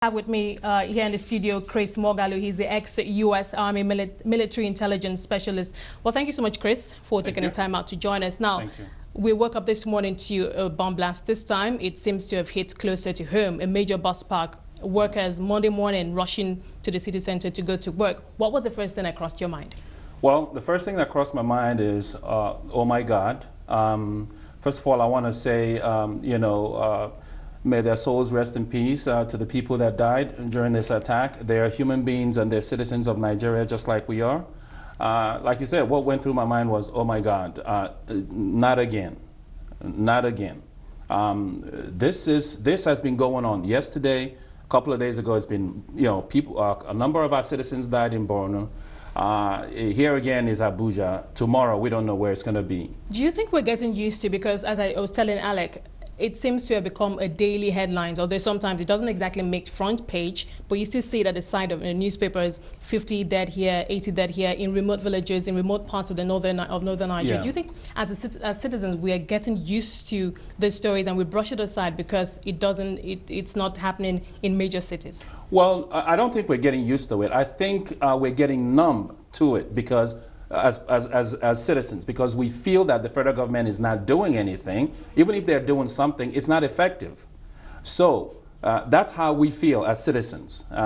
Have with me here in the studio Chris Moghalu. He's the ex-U.S. Army military intelligence specialist. Well, thank you so much, Chris, for taking the time out to join us. Now, we woke up this morning to a bomb blast. This time, it seems to have hit closer to home, a major bus park. Workers Monday morning rushing to the city center to go to work. What was the first thing that crossed your mind? Well, the first thing that crossed my mind is, oh my God. First of all, I want to say, may their souls rest in peace to the people that died during this attack. They are human beings and they're citizens of Nigeria just like we are. Like you said, what went through my mind was, oh my God, not again, not again. This has been going on. Yesterday, a couple of days ago, it's been, a number of our citizens died in Borno. Here again is Abuja. Tomorrow, we don't know where it's going to be. Do you think we're getting used to, because as I was telling Alec, it seems to have become a daily headlines, although sometimes it doesn't exactly make front page, but you still see it at the side of the newspapers, 50 dead here, 80 dead here, in remote villages, in remote parts of the northern Nigeria. Yeah. Do you think as citizens we are getting used to the stories and we brush it aside because it's not happening in major cities? Well, I don't think we're getting used to it. I think we're getting numb to it because as citizens, because we feel that the federal government is not doing anything. Even if they're doing something, it's not effective. So that's how we feel as citizens, we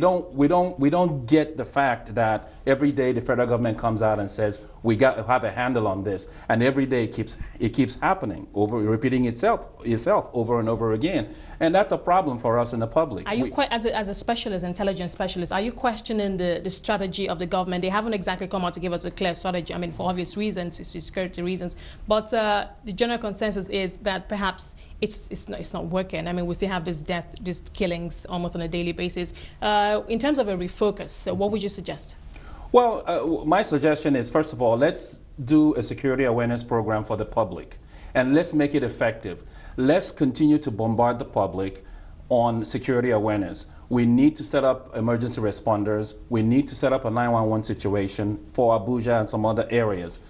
don't get the fact that every day the federal government comes out and says we got to have a handle on this, and every day it keeps happening, repeating itself over and over again, and that's a problem for us in the public. Are you as a specialist, intelligence specialist, are you questioning the strategy of the government? They haven't exactly come out to give us a clear strategy. I mean, for obvious reasons, security reasons, but the general consensus is that perhaps it's not working. I mean, we still have these killings almost on a daily basis. In terms of a refocus, what would you suggest? Well, my suggestion is, first of all, let's do a security awareness program for the public, and let's make it effective. Let's continue to bombard the public on security awareness. We need to set up emergency responders. We need to set up a 911 situation for Abuja and some other areas.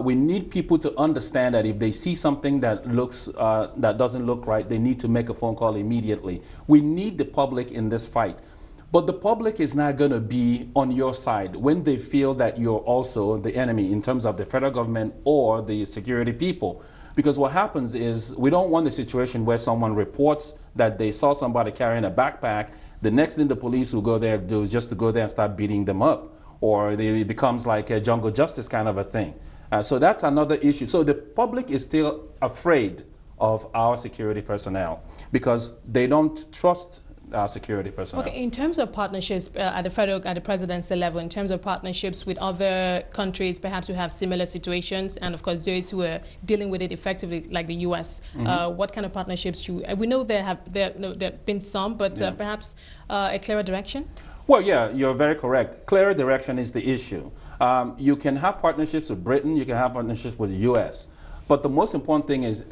We need people to understand that if they see something that doesn't look right, they need to make a phone call immediately. We need the public in this fight. But the public is not going to be on your side when they feel that you're also the enemy in terms of the federal government or the security people. Because what happens is we don't want the situation where someone reports that they saw somebody carrying a backpack. The next thing the police will go there do is just to go there and start beating them up. Or it becomes like a jungle justice kind of a thing. So that's another issue. So the public is still afraid of our security personnel because they don't trust our security personnel. Okay, in terms of partnerships at the presidency level, in terms of partnerships with other countries, perhaps who have similar situations, and of course those who are dealing with it effectively, like the U.S., what kind of partnerships we know there have been some, but perhaps a clearer direction? Well, yeah, you're very correct. Clearer direction is the issue. You can have partnerships with Britain, you can have partnerships with the U.S., but the most important thing is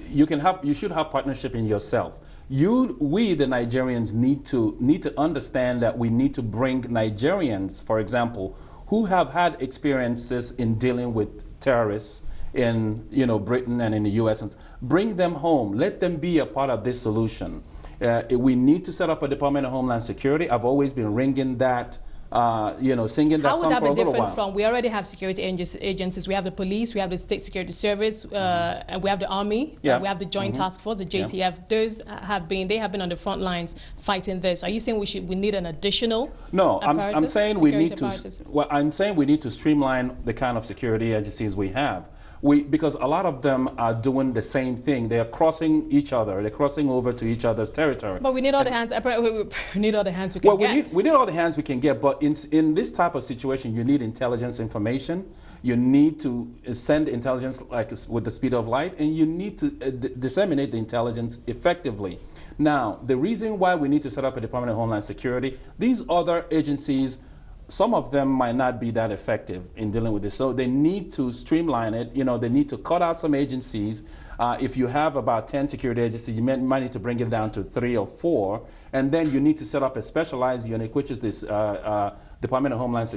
you should have partnership in yourself. We, the Nigerians, need to understand that we need to bring Nigerians, for example, who have had experiences in dealing with terrorists in Britain and in the U.S., and bring them home. Let them be a part of this solution. We need to set up a Department of Homeland Security. I've always been ringing that. Singing that song for a little while. How would that be different from? We already have security agencies. We have the police, we have the State Security Service, and we have the Army. We have the Joint Task Force, the JTF. Those have been on the front lines fighting this. Are you saying we need an additional? No, I'm saying we need to. Well, I'm saying we need to streamline the kind of security agencies we have. Because a lot of them are doing the same thing. They are crossing each other. They're crossing over to each other's territory. But we need all the hands. We need all the hands we can get. We need all the hands we can get. But in this type of situation, you need intelligence information. You need to send intelligence with the speed of light, and you need to disseminate the intelligence effectively. Now, the reason why we need to set up a Department of Homeland Security, these other agencies, some of them might not be that effective in dealing with this. So they need to streamline it. They need to cut out some agencies. If you have about 10 security agencies, you might need to bring it down to 3 or 4. And then you need to set up a specialized unit, which is this Department of Homeland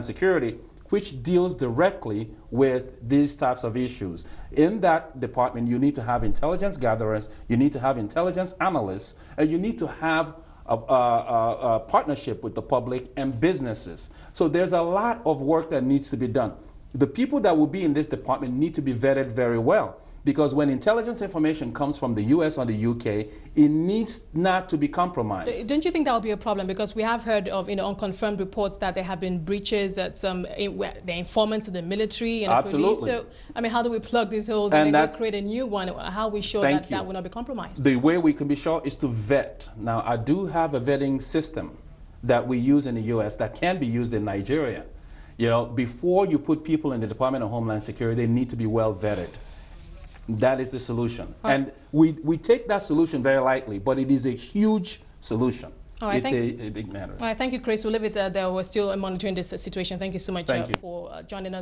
Security, which deals directly with these types of issues. In that department, you need to have intelligence gatherers, you need to have intelligence analysts, and you need to have a partnership with the public and businesses. So there's a lot of work that needs to be done. The people that will be in this department need to be vetted very well, because when intelligence information comes from the US or the UK, it needs not to be compromised. Don't you think that will be a problem? Because we have heard of unconfirmed reports that there have been breaches at some the informants in the military and the police. So, I mean, how do we plug these holes and then create a new one? How are we sure that that will not be compromised? The way we can be sure is to vet. Now, I do have a vetting system that we use in the US that can be used in Nigeria. You know, before you put people in the Department of Homeland Security, they need to be well vetted. That is the solution. And we take that solution very lightly, but it is a huge solution. All right, it's a big matter. All right, thank you, Chris. We'll leave it there. We're still monitoring this situation. Thank you so much for joining us.